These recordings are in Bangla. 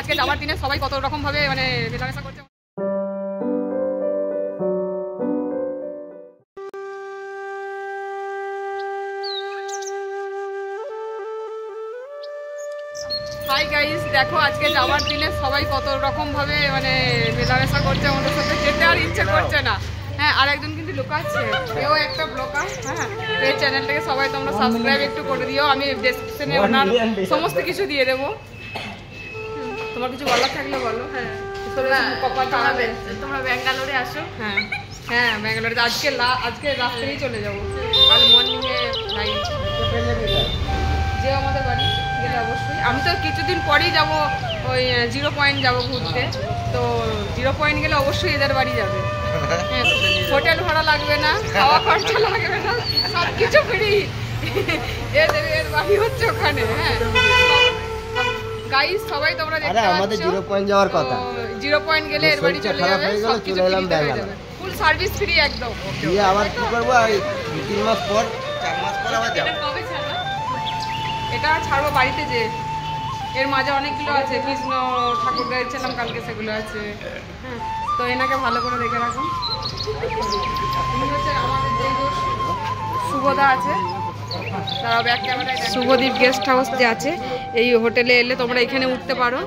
আজকে যাওয়ার দিনে সবাই কত রকম ভাবে মানে মেলামেশা করছে। হাই গাইস, দেখো আজকে যাওয়ার দিনে সবাই কত রকম ভাবে মানে মেলামেশা করছে, আমাদের সাথে যেতে আর ইচ্ছে করছে না। হ্যাঁ, আর একজন কিন্তু লুকাচ্ছে, এও একটা ব্লগার। হ্যাঁ, এই চ্যানেলটাকে সবাই তোমরা সাবস্ক্রাইব একটু করে দিও, আমি ডেসক্রিপশনে ওনার সমস্ত কিছু দিয়ে দেবো। তোমার কিছু বলার থাকলে বলো। হ্যাঁ, তোমরা ব্যাঙ্গালোরে আসো। হ্যাঁ হ্যাঁ, ব্যাঙ্গালোরে আজকে রাত্রেই চলে যাবো, কাল মর্নিংয়ে লাইট যে আমাদের বাড়ি গেলে অবশ্যই। আমি তো কিছুদিন পরেই যাব, ওই 0 পয়েন্ট যাবো ঘুরতে। তো 0 পয়েন্ট গেলে অবশ্যই এদের বাড়ি যাবে। হ্যাঁ, হোটেল ভাড়া লাগবে না, খাওয়া খরচা লাগবে না, সব কিছু ফ্রি। এর বাড়ি হচ্ছে ওখানে। হ্যাঁ গাইস, সবাই তোমরা দেখতে পাচ্ছ আমাদের 0 পয়েন্ট যাওয়ার কথা। 0 পয়েন্ট গেলে এর বাড়ি চলে যাবে, সব কিছু ফুল সার্ভিস ফ্রি একদম। দিয়ে আবার কি করব, এই 3 মাস পর 4 মাস পর আবার যাব। কবে ছাড়া? এটা ছাড়বো বাড়িতে, যে এর মাঝে অনেকগুলো আছে, কৃষ্ণ ঠাকুর গাইছিলাম কালকে, সেগুলো আছে। হ্যাঁ, তো এনাকে ভালো করে দেখে রাখুন। উনি হচ্ছে আমাদের যে শুভদা আছে, তারা ব্যাক ক্যামেরায় শুভদীপ গেস্ট হাউস যে আছে, এই হোটেলে এলে তোমরা এখানে উঠতে পারো।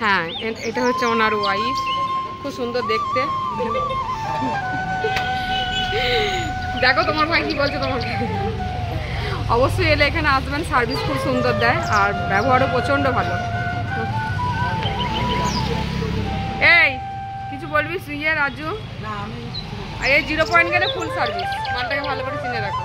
হ্যাঁ, এটা হচ্ছে ওনার ওয়াইফ, খুব সুন্দর দেখতে। দেখো তোমার ভাই কি বলছে তোমাকে। অবশ্যই এলে এখানে আসবেন, সার্ভিস খুব সুন্দর দেয় আর ব্যবহারও প্রচণ্ড ভালো। এই কিছু বলবি সুইয়ে রাজু? এই 0 পয়েন্ট গেলে ফুল সার্ভিস, মানটাকে ভালো করে চিনে রাখো।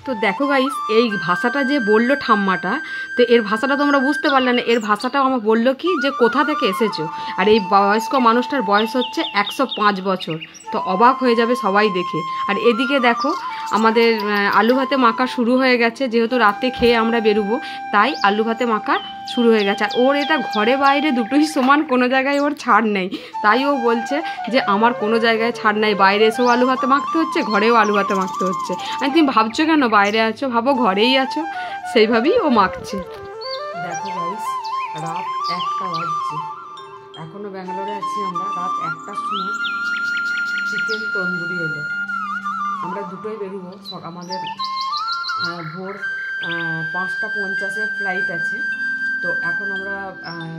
তো দেখো গাইস, এই ভাষাটা যে বললো ঠাম্মাটা, তো এর ভাষাটা তোমরা বুঝতে পারলে না। এর ভাষাটাও আমার বললো কি যে কোথা থেকে এসেছো। আর এই বয়স্ক মানুষটার বয়স হচ্ছে 105 বছর। তো অবাক হয়ে যাবে সবাই দেখে। আর এদিকে দেখো আমাদের আলু ভাতে মাখা শুরু হয়ে গেছে, যেহেতু রাতে খেয়ে আমরা বেরোবো, তাই আলু ভাতে মাখা শুরু হয়ে গেছে। আর ওর এটা ঘরে বাইরে দুটোই সমান, কোনো জায়গায় ওর ছাড় নেই। তাই ও বলছে যে আমার কোনো জায়গায় ছাড় নাই, বাইরে এসেও আলু ভাতে মাখতে হচ্ছে, ঘরেও আলু ভাতে মাখতে হচ্ছে। আর তুমি ভাবছো কেন বাইরে আছো, ভাবো ঘরেই আছো, সেইভাবেই ও মাখছে। দেখো গাইস, রাত 1টা বাজছে, এখনও ব্যাঙ্গালোরে আছি আমরা। রাত 1টার সময় চিকেন তন্দুরি এলো। আমরা দুটোই বেরোবো, আমাদের ভোর 5:50 ফ্লাইট আছে। তো এখন আমরা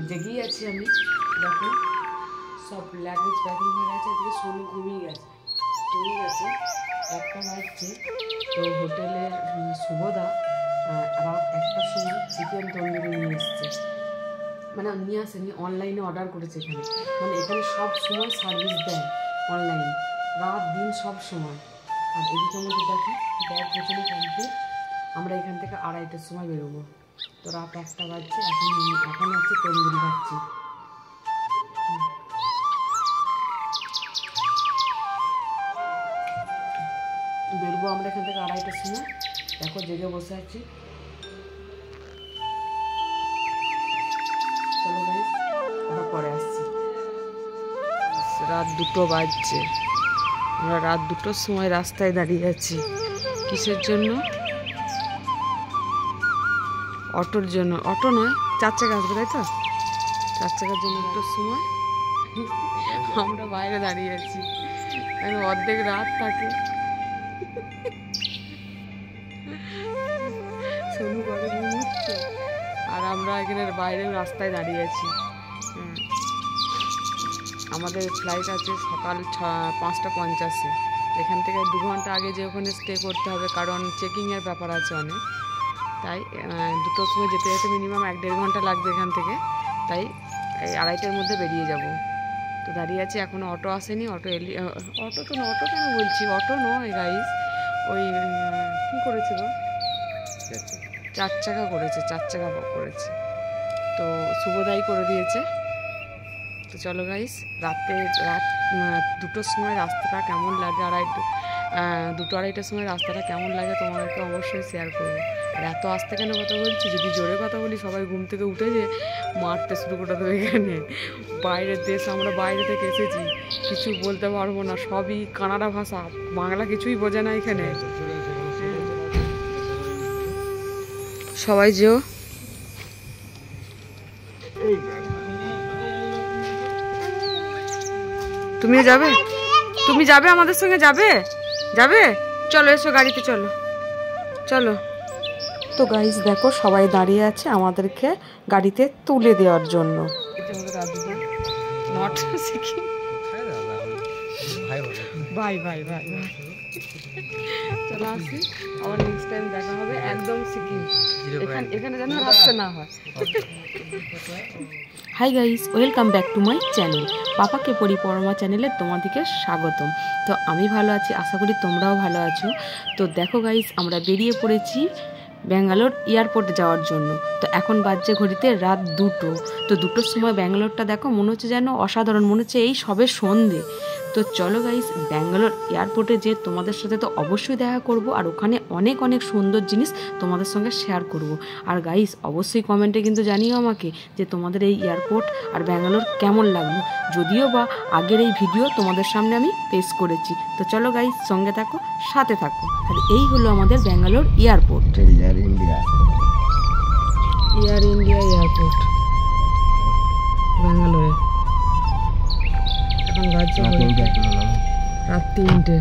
জেগেই আছি। আমি দেখো সব লাগেজ প্যাকিং হয়ে গেছে, এদিকে সোনু ঘুমিয়ে গেছে। 1টা বাজছে। তো হোটেলের শুভদা রাত 1টার সময় চিকেন তন্দুরি নিয়ে এসছে, মানে নিয়ে আসেনি, অনলাইনে অর্ডার করেছে এখানে। মানে এখানে সব সময় সার্ভিস দেয় অনলাইনে, রাত দিন সব সময়। আর এদিকে আমাদের দেখো ব্যাগ পেছনে কমপ্লিট। আমরা এখান থেকে 2:30টার সময় বেরোবো। তো রাত 1টা বাজছে, এখন হচ্ছে তন্দুরি খাচ্ছি। বেরোবো আমরা এখান থেকে 2:30টার সময়। দেখো জেগে বসে আছি। চলো গাইস, আমরা পরে আসছি। রাত 2টো বাজছে, আমরা রাত 2টোর সময় রাস্তায় দাঁড়িয়ে আছি। কিসের জন্য? অটোর জন্য। অটো নয়, 4 চাকা আসবে, তাই তো? 4 চাকার জন্য 2টোর সময় আমরা বাইরে দাঁড়িয়ে আছি। অর্ধেক রাত থাকে, সোনু ঘরে ঘুমোচ্ছে আর আমরা এখানে বাইরে রাস্তায় দাঁড়িয়ে আছি। আমাদের ফ্লাইট আছে সকাল 5:50। এখান থেকে 2 ঘন্টা আগে যে ওখানে স্টে করতে হবে, কারণ চেকিংয়ের ব্যাপার আছে অনেক। তাই 2টোর সময় যেতে যেতে মিনিমাম 1-1.5 ঘন্টা লাগবে এখান থেকে। তাই এই 2:30টার মধ্যে বেরিয়ে যাব। তো দাঁড়িয়ে আছি, এখনও অটো আসেনি। অটো কেন বলছি, অটো নয় গাইস, ওই কী করেছে গো, 4 চাকা করেছে, 4 চাকা করেছে। তো শুভদাই করে দিয়েছে। তো চলো গাইস, রাত 2টোর সময় রাস্তাটা কেমন লাগে, 2-2:30টার সময় রাস্তাটা কেমন লাগে তোমাদেরকে অবশ্যই শেয়ার করবো। আর এত আস্তে কেন কথা বলছি, যদি জোরে কথা বলি সবাই ঘুম থেকে উঠে যে মারতে শুরু করে দেবে। এখানে বাইরের দেশ, আমরা বাইরে থেকে এসেছি, কিছু বলতে পারবো না, সবই কানাডা ভাষা, বাংলা কিছুই বোঝে না এখানে। সবাই যেও। তুমিও যাবে? তুমি যাবে আমাদের সঙ্গে? যাবে যাবে চলো, এসো গাড়িতে চলো চলো। তো গাইস দেখো সবাই দাঁড়িয়ে আছে আমাদেরকে গাড়িতে তুলে দেওয়ার জন্য। বাই বাই বাই বাই, চলো আসি, আবার নেক্সট টাইম দেখা হবে একদম সিকিম। এখানে যেন রাস্তা না হয়। Hi guys, welcome back to my channel. পাপাকে পরিপরমা চ্যানেলে তোমাদেরকে স্বাগতম। তো আমি ভালো আছি, আশা করি তোমরাও ভালো আছো। তো দেখো গাইস, আমরা বেরিয়ে পড়েছি ব্যাঙ্গালোর এয়ারপোর্টে যাওয়ার জন্য। তো এখন বাজছে ঘড়িতে রাত 2টো। তো 2টোর সময় ব্যাঙ্গালোরটা দেখো মনে হচ্ছে যেন অসাধারণ, মনে হচ্ছে এই সবে সন্ধে। তো চলো গাইস, ব্যাঙ্গালোর এয়ারপোর্টে যে তোমাদের সাথে তো অবশ্যই দেখা করব, আর ওখানে অনেক অনেক সুন্দর জিনিস তোমাদের সঙ্গে শেয়ার করব। আর গাইস অবশ্যই কমেন্টে কিন্তু জানিও আমাকে যে তোমাদের এই এয়ারপোর্ট আর ব্যাঙ্গালোর কেমন লাগলো, যদিও বা আগের এই ভিডিও তোমাদের সামনে আমি পেশ করেছি। তো চলো গাইস, সঙ্গে থাকো, সাথে থাকো। আর এই হলো আমাদের Bangalore airport, air India airport ব্যাঙ্গালোরে। এখন বাজছে রাত 3টে।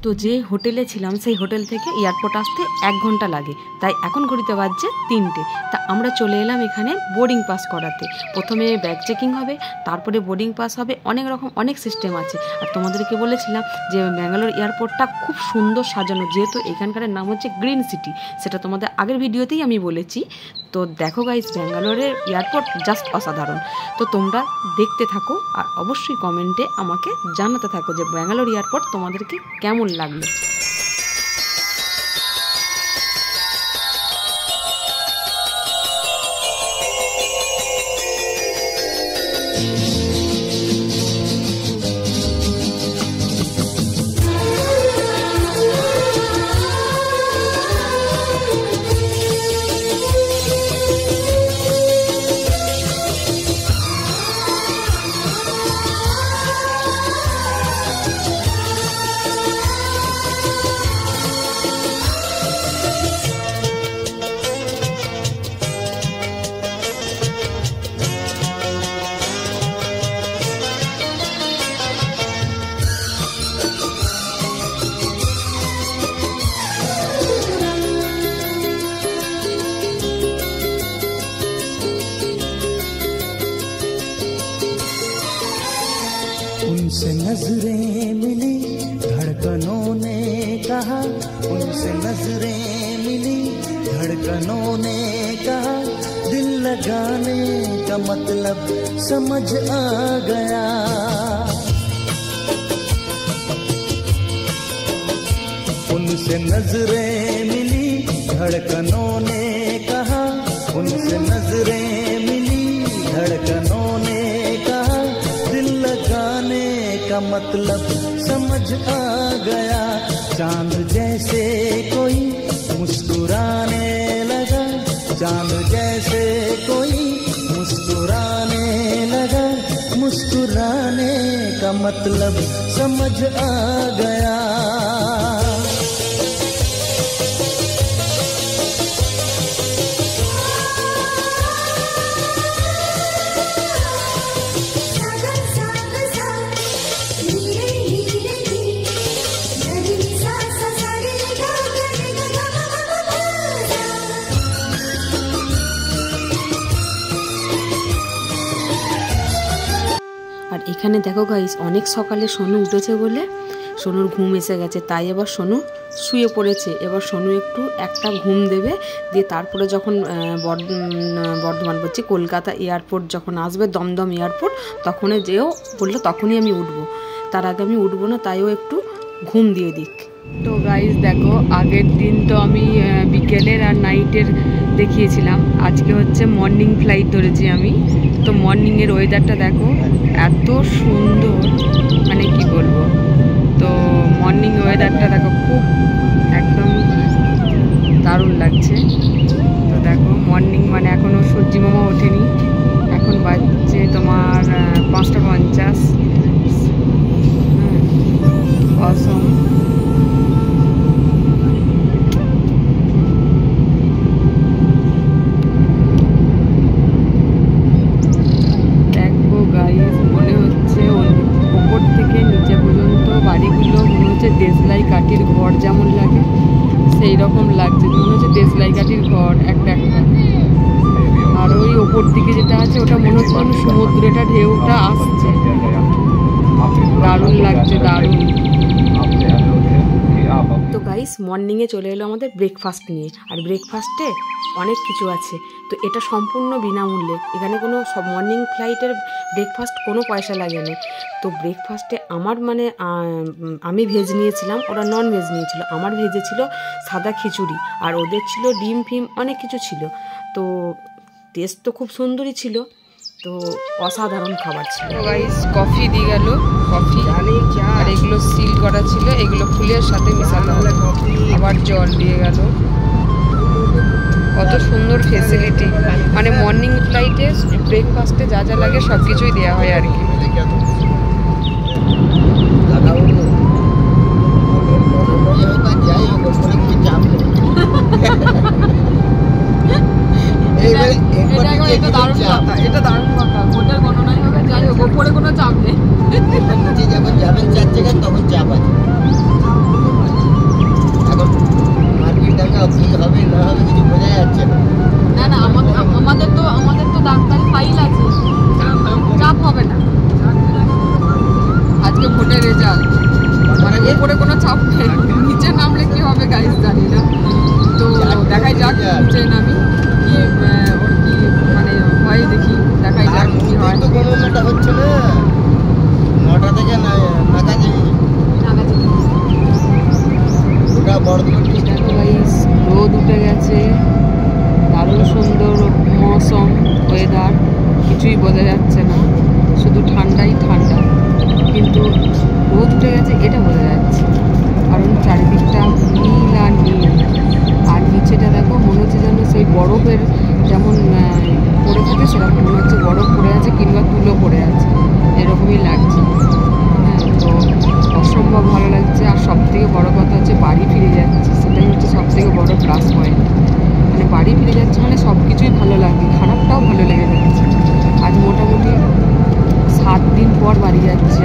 তো যে হোটেলে ছিলাম সেই হোটেল থেকে এয়ারপোর্ট আসতে 1 ঘন্টা লাগে, তাই এখন ঘড়িতে বাজছে 3টে। তা আমরা চলে এলাম এখানে বোর্ডিং পাস করাতে। প্রথমে ব্যাগ চেকিং হবে, তারপরে বোর্ডিং পাস হবে, অনেক সিস্টেম আছে। আর তোমাদেরকে বলেছিলাম যে ব্যাঙ্গালোর এয়ারপোর্টটা খুব সুন্দর সাজানো, যেহেতু এখানকার নাম হচ্ছে গ্রিন সিটি, সেটা তোমাদের আগের ভিডিওতেই আমি বলেছি। তো দেখো গাইস, ব্যাঙ্গালোরের এয়ারপোর্ট জাস্ট অসাধারণ। তো তোমরা দেখতে থাকো আর অবশ্যই কমেন্টে আমাকে জানাতে থাকো যে ব্যাঙ্গালোর এয়ারপোর্ট তোমাদেরকে কেমন লাগলো। उनसे नजरें मिली, धड़कनों ने कहा, उनसे नजरें मिली, धड़कनों ने कहा, दिल लगाने का मतलब समझ आ गया। उनसे नजरें मिली, धड़कनों ने कहा, उनसे नजरें मिली, धड़कनों ने कहा, दिल लगाने का मतलब समझ आ गया। चांद जैसे कोई मुस्कुराने लगा, चांद जैसे कोई मुस्कुराने लगा, मुस्कुराने का मतलब समझ आ गया। আর এখানে দেখো গাইস, অনেক সকালে সোনু উঠেছে বলে সোনুর ঘুম এসে গেছে, তাই এবার সোনু শুয়ে পড়েছে। এবার সোনু একটু একটা ঘুম দেবে, দিয়ে তারপরে যখন বর্ধমান বলছি কলকাতা এয়ারপোর্ট যখন আসবে, দমদম এয়ারপোর্ট, তখন যেও বললো তখনই আমি উঠবো, তার আগে আমি উঠবো না, তাইও একটু ঘুম দিয়ে দিক। তো গাইস দেখো, আগের দিন তো আমি বিকেলের আর নাইটের দেখিয়েছিলাম, আজকে হচ্ছে মর্নিং ফ্লাইট ধরেছি আমি। তো মর্নিংয়ের ওয়েদারটা দেখো এত সুন্দর, মানে কি বলবো। তো মর্নিং ওয়েদারটা দেখো খুব একদম দারুণ লাগছে। তো দেখো মর্নিং মানে এখনও সূর্যি মামা ওঠেনি, এখন বাজছে তোমার 5টা 50। অসম। লাগে সেই রকম লাগছে, মনে হচ্ছে দেশলাই কাঠির ঘর একটা একটা। আর ওই ওপর দিকে যেটা আছে ওটা মনে হচ্ছে যেন সমুদ্রেটা ঢেউটা আসছে, দারুণ লাগছে, দারুণ। তো গাইস মর্নিংয়ে চলে এলো আমাদের ব্রেকফাস্ট নিয়ে, আর ব্রেকফাস্টে অনেক কিছু আছে। তো এটা সম্পূর্ণ বিনামূল্যে, এখানে কোনো সব মর্নিং ফ্লাইটের ব্রেকফাস্ট কোনো পয়সা লাগেনি। তো ব্রেকফাস্টে আমার মানে আমি ভেজ নিয়েছিলাম, ওরা নন ভেজ নিয়েছিল। আমার ভেজে ছিল সাদা খিচুড়ি, আর ওদের ছিল ডিম ফিম অনেক কিছু ছিল। তো টেস্ট তো খুব সুন্দরই ছিল, তো অসাধারণ খাবার ছিল। গাইস কফি দিয়ে গেল, কফি আর এগুলো সিল করা ছিল, এগুলো ফুলের সাথে মিশানো হলো, আবার জল দিয়ে গেল। কত সুন্দর ফেসিলিটি, মানে মর্নিং ফ্লাইটে ব্রেকফাস্টে যা যা লাগে সব কিছুই দেওয়া হয় আর কি। এটা দারুণ কথা, এটা দারুণ কথা, ভোটের গণনাই হবে, যাই হোক ওপরে কোনো চাপ নেই। যখন যাবেন 4 জায়গায় তখন চাপ আছে। এখন মার্কেট টাকা কি হবে না হবে কিছু বোঝা যাচ্ছে না। না না, আমাদের তো ডাক্তারি ফাইল আছে, চাপ হবে না। আজকে ভোটের রেজাল্ট, মানে উপরে কোনো চাপ নেই, নিচে নামলে কি হবে গাইস জানি না। তো দেখাই যাক নিচে নামি কি ওর কি মানে হয়, দেখি দেখাই যাক কি হয়। তো গণনাটা হচ্ছে না 9টা থেকে নাগাজি ওটা বর্ধমান দেখো গাইস রোদ উঠে গেছে, দারুণ সুন্দর মৌসুম, ওয়েদার, কিছুই বোঝা যাচ্ছে না, শুধু ঠান্ডাই ঠান্ডা, কিন্তু রোদ উঠে গেছে এটা বোঝা যাচ্ছে, কারণ চারিদিকটা নীল আর নীল। আর নিচেটা দেখো মনে হচ্ছে যেন সেই বরফের যেমন পড়ে থাকে সেরকম মনে হচ্ছে বরফ পড়ে আছে কিংবা তুলো পড়ে আছে, এরকমই লাগছে। হ্যাঁ, তো অসম্ভব ভালো লাগছে। আর সব থেকে বড়ো কথা হচ্ছে বাড়ি ফিরে যাচ্ছে, সেটাই হচ্ছে সব থেকে বড়ো প্লাস পয়েন্ট। মানে বাড়ি ফিরে যাচ্ছে মানে সব কিছুই ভালো লাগে, খারাপটাও ভালো লেগে যাচ্ছে। আজ মোটামুটি 7 দিন পর বাড়ি যাচ্ছি,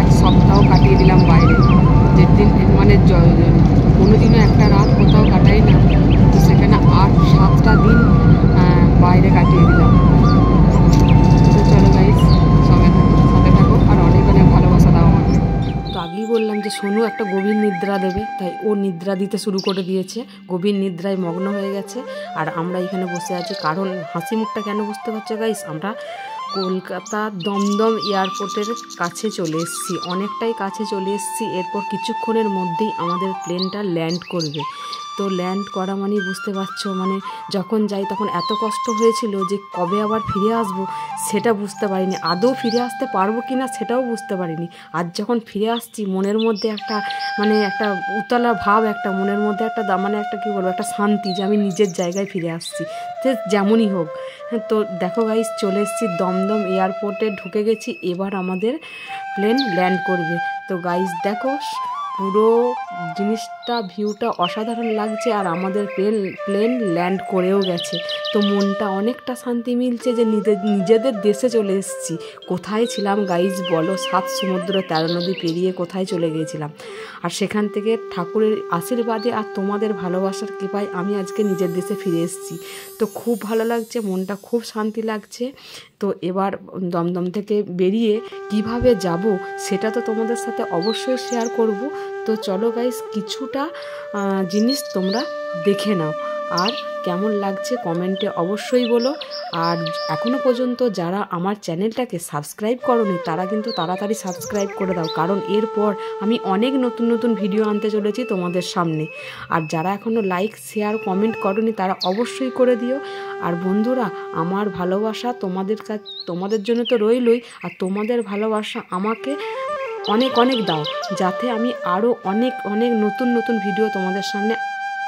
এক সপ্তাহ কাটিয়ে দিলাম বাইরে, যেদিন মানে কোনোদিনও একটা রাত কোথাও কাটাই না, তো সেখানে 8-7টা দিন বাইরে কাটিয়ে দিলাম। তো চলো গাইস সাথে থাকো আর অনেক অনেক ভালোবাসা দাও আমাকে। তো আগেই বললাম যে সোনু একটা গভীর নিদ্রা দেবে, তাই ও নিদ্রা দিতে শুরু করে দিয়েছে, গভীর নিদ্রায় মগ্ন হয়ে গেছে। আর আমরা এখানে বসে আছি, কারণ হাসি মুখটা কেন বুঝতে পারছো গাইস, আমরা কলকাতা দমদম এয়ারপোর্টের কাছে চলে এসেছি, অনেকটাই কাছে চলে এসেছি। এরপর কিছুক্ষণের মধ্যেই আমাদের প্লেনটা ল্যান্ড করবে। তো ল্যান্ড করা মানেই বুঝতে পারছো, মানে যখন যাই তখন এত কষ্ট হয়েছিল যে কবে আবার ফিরে আসবো সেটা বুঝতে পারিনি, আদৌ ফিরে আসতে পারবো কি না সেটাও বুঝতে পারিনি। আজ যখন ফিরে আসছি মনের মধ্যে একটা মানে একটা উতলা ভাব, একটা মনের মধ্যে একটা মানে একটা কী বলবো, একটা শান্তি যে আমি নিজের জায়গায় ফিরে আসছি, তো যেমনই হোক। তো দেখো গাইস চলে এসেছি দমদম এয়ারপোর্টে, ঢুকে গেছি, এবার আমাদের প্লেন ল্যান্ড করবে। তো গাইস দেখো পুরো জিনিসটা ভিউটা অসাধারণ লাগছে, আর আমাদের প্লেন ল্যান্ড করেও গেছে। তো মনটা অনেকটা শান্তি মিলছে যে নিজেদের দেশে চলে এসেছি। কোথায় ছিলাম গাইজ বলো, 7 সমুদ্র 13 নদী পেরিয়ে কোথায় চলে গিয়েছিলাম, আর সেখান থেকে ঠাকুরের আশীর্বাদে আর তোমাদের ভালোবাসার কৃপায় আমি আজকে নিজের দেশে ফিরে এসেছি। তো খুব ভালো লাগছে, মনটা খুব শান্তি লাগছে। তো এবার দমদম থেকে বেরিয়ে কিভাবে যাব সেটা তো তোমাদের সাথে অবশ্যই শেয়ার করব। তো চলো গাইস কিছুটা জিনিস তোমরা দেখে নাও, আর কেমন লাগছে কমেন্টে অবশ্যই বলো। আর এখনও পর্যন্ত যারা আমার চ্যানেলটাকে সাবস্ক্রাইব করোনি তারা কিন্তু তাড়াতাড়ি সাবস্ক্রাইব করে দাও, কারণ এরপর আমি অনেক নতুন নতুন ভিডিও আনতে চলেছি তোমাদের সামনে। আর যারা এখনও লাইক শেয়ার কমেন্ট করোনি তারা অবশ্যই করে দিও। আর বন্ধুরা আমার ভালোবাসা তোমাদের জন্য তো রইলই, আর তোমাদের ভালোবাসা আমাকে অনেক অনেক দাও, যাতে আমি আরও অনেক অনেক নতুন নতুন ভিডিও তোমাদের সামনে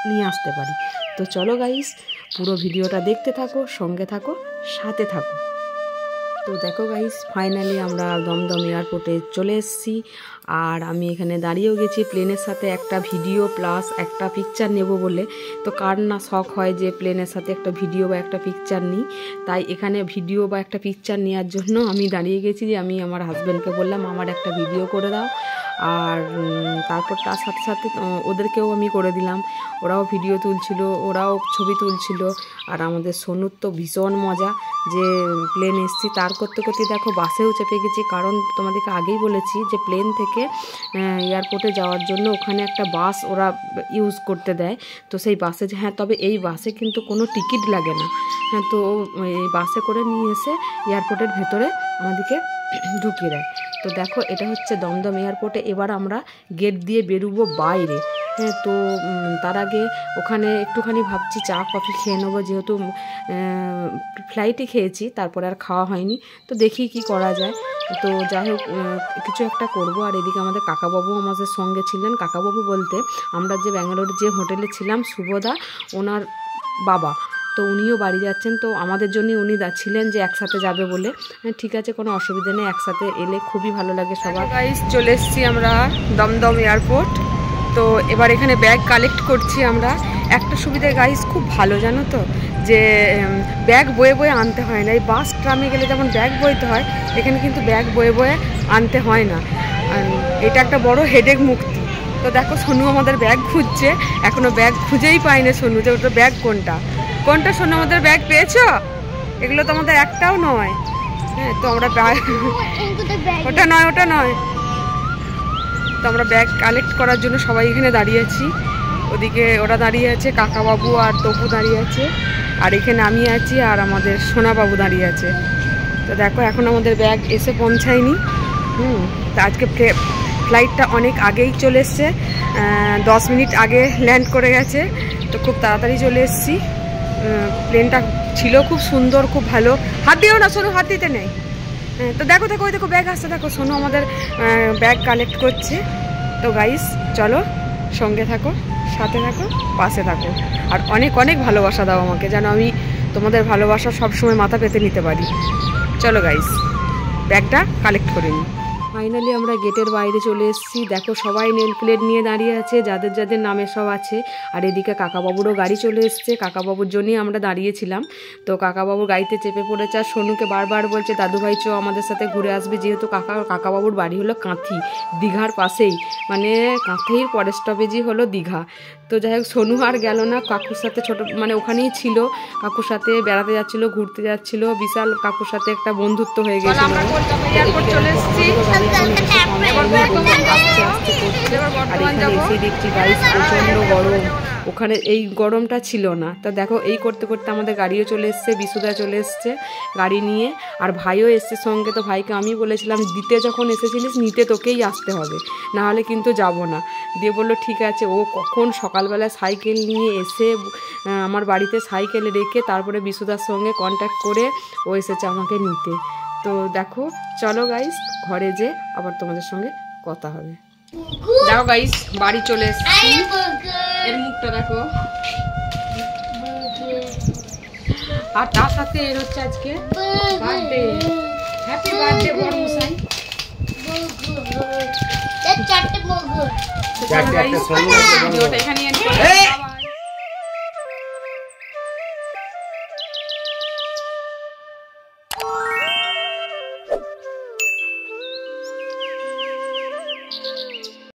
নিয়ে আসতে পারি। তো চলো গাইস পুরো ভিডিওটা দেখতে থাকো, সঙ্গে থাকো, সাথে থাকো। তো দেখো গাইস ফাইনালি আমরা দমদম এয়ারপোর্টে চলে এসেছি, আর আমি এখানে দাঁড়িয়েও গেছি প্লেনের সাথে একটা ভিডিও প্লাস একটা পিকচার নেব বলে। তো কার না শখ হয় যে প্লেনের সাথে একটা ভিডিও বা একটা পিকচার নিই, তাই এখানে ভিডিও বা একটা পিকচার নেওয়ার জন্য আমি দাঁড়িয়ে গেছি। যে আমি আমার হাজব্যান্ডকে বললাম আমার একটা ভিডিও করে দাও, আর তারপর তার সাথে সাথে ওদেরকেও আমি করে দিলাম, ওরাও ভিডিও তুলছিল, ওরাও ছবি তুলছিল। আর আমাদের সোনুর তো ভীষণ মজা যে প্লেন এসছি, তার করতে করতে দেখো বাসেও চেপে গেছি। কারণ তোমাদেরকে আগেই বলেছি যে প্লেন থেকে এয়ারপোর্টে যাওয়ার জন্য ওখানে একটা বাস ওরা ইউজ করতে দেয়। তো সেই বাসে হ্যাঁ, তবে এই বাসে কিন্তু কোনো টিকিট লাগে না। হ্যাঁ, তো এই বাসে করে নিয়ে এসে এয়ারপোর্টের ভেতরে আমাদেরকে ঢুকিয়ে দেয়। তো দেখো এটা হচ্ছে দমদম এয়ারপোর্টে। এবার আমরা গেট দিয়ে বেরোবো বাইরে। হ্যাঁ, তো তার আগে ওখানে একটুখানি ভাবছি চা কফি খেয়ে নেবো, যেহেতু ফ্লাইটে খেয়েছি, তারপরে আর খাওয়া হয়নি। তো দেখি কি করা যায়। তো যাই হোক কিছু একটা করব। আর এদিকে আমাদের কাকাবাবু আমাদের সঙ্গে ছিলেন। কাকাবাবু বলতে আমরা যে ব্যাঙ্গালোরে যে হোটেলে ছিলাম, শুভদা ওনার বাবা, তো উনিও বাড়ি যাচ্ছেন। তো আমাদের জন্য উনি ছিলেন যে একসাথে যাবে বলে। ঠিক আছে, কোনো অসুবিধা নেই, একসাথে এলে খুবই ভালো লাগে সবার। গাইস চলে এসেছি আমরা দমদম এয়ারপোর্ট। তো এবার এখানে ব্যাগ কালেক্ট করছি আমরা। একটা সুবিধা গাইস খুব ভালো জানো তো, যে ব্যাগ বয়ে বয়ে আনতে হয় না। এই বাস ট্রামে গেলে যেমন ব্যাগ বইতে হয়, এখানে কিন্তু ব্যাগ বয়ে বয়ে আনতে হয় না। এটা একটা বড় হেডেক মুক্তি। তো দেখো সোনু আমাদের ব্যাগ খুঁজছে, এখনো ব্যাগ খুঁজেই পাইনি সোনু, যে ওটা ব্যাগ কোনটা কোনটা। সোনু আমাদের ব্যাগ পেয়েছো? এগুলো তো আমাদের একটাও নয়। হ্যাঁ, তো আমরা ওটা নয়, ওটা নয়। তো আমরা ব্যাগ কালেক্ট করার জন্য সবাই এখানে দাঁড়িয়েছি। ওদিকে ওরা দাঁড়িয়ে আছে, কাকাবাবু আর তপু দাঁড়িয়ে আছে, আর এখানে আমি আছি, আর আমাদের সোনাবাবু দাঁড়িয়ে আছে। তো দেখো এখন আমাদের ব্যাগ এসে পৌঁছায়নি। তো আজকে ফ্লাইটটা অনেক আগেই চলে এসছে, 10 মিনিট আগে ল্যান্ড করে গেছে। তো খুব তাড়াতাড়ি চলে এসেছি। প্লেনটা ছিল খুব সুন্দর, খুব ভালো। হাত দিও না সোনু, হাত দিতে নেই। তো দেখো দেখো, ওই দেখো ব্যাগ আসছে, দেখো সোনু আমাদের ব্যাগ কালেক্ট করছে। তো গাইস চলো, সঙ্গে থাকো, সাথে থাকো, পাশে থাকো, আর অনেক অনেক ভালোবাসা দাও আমাকে, যেন আমি তোমাদের ভালোবাসা সবসময় মাথা পেতে নিতে পারি। চলো গাইস, ব্যাগটা কালেক্ট করে নিই। ফাইনালি আমরা গেটের বাইরে চলে এসেছি। দেখো সবাই নেল প্লেট নিয়ে দাঁড়িয়ে আছে, যাদের যাদের নামে সব আছে। আর এদিকে কাকাবাবুরও গাড়ি চলে এসছে, কাকাবাবুর জন্যই আমরা দাঁড়িয়েছিলাম। তো কাকাবাবুর গাড়িতে চেপে পড়েছে, আর সোনুকে বারবার বলছে দাদুভাই চো আমাদের সাথে ঘুরে আসবে, যেহেতু কাকাবাবুর বাড়ি হলো কাঁথি, দীঘার পাশেই, মানে কাঁথির পরের স্টপেজই হলো দীঘা। তো যাই হোক সোনু আর গেল না, কাকুর সাথে মানে ওখানেই ছিল, কাকুর সাথে বেড়াতে যাচ্ছিল, ঘুরতে যাচ্ছিল। বিশাল কাকুর সাথে একটা বন্ধুত্ব হয়ে গেছিল। চলে এসেছি, এসে দেখছি গাইস প্রচন্ড গরম। ওখানে এই গরমটা ছিল না। তা দেখো এই করতে করতে আমাদের গাড়িও চলে এসছে, বিশুদা চলে এসছে গাড়ি নিয়ে, আর ভাইও এসছে সঙ্গে। তো ভাইকে আমি বলেছিলাম দিতে যখন এসেছিলিস নিতে তোকেই আসতে হবে, না হলে কিন্তু যাব না। দিয়ে বললো ঠিক আছে। ও কখন সকালবেলা সাইকেল নিয়ে এসে আমার বাড়িতে সাইকেল রেখে তারপরে বিশুদার সঙ্গে কন্ট্যাক্ট করে ও এসেছে আমাকে নিতে। তো দেখো চলো গাইস, ঘরে যে আবার তোমাদের সঙ্গে কথা হবে। দেখো গাইস বাড়ি চলে এসেছি, এর মুখটা দেখো। আর তার সাথে এর হচ্ছে আজকে বার্থডে। হ্যাপি বার্থডে বড় মশাই। চারটে গাইস ভিডিওটা এখানে এন্ড করছি।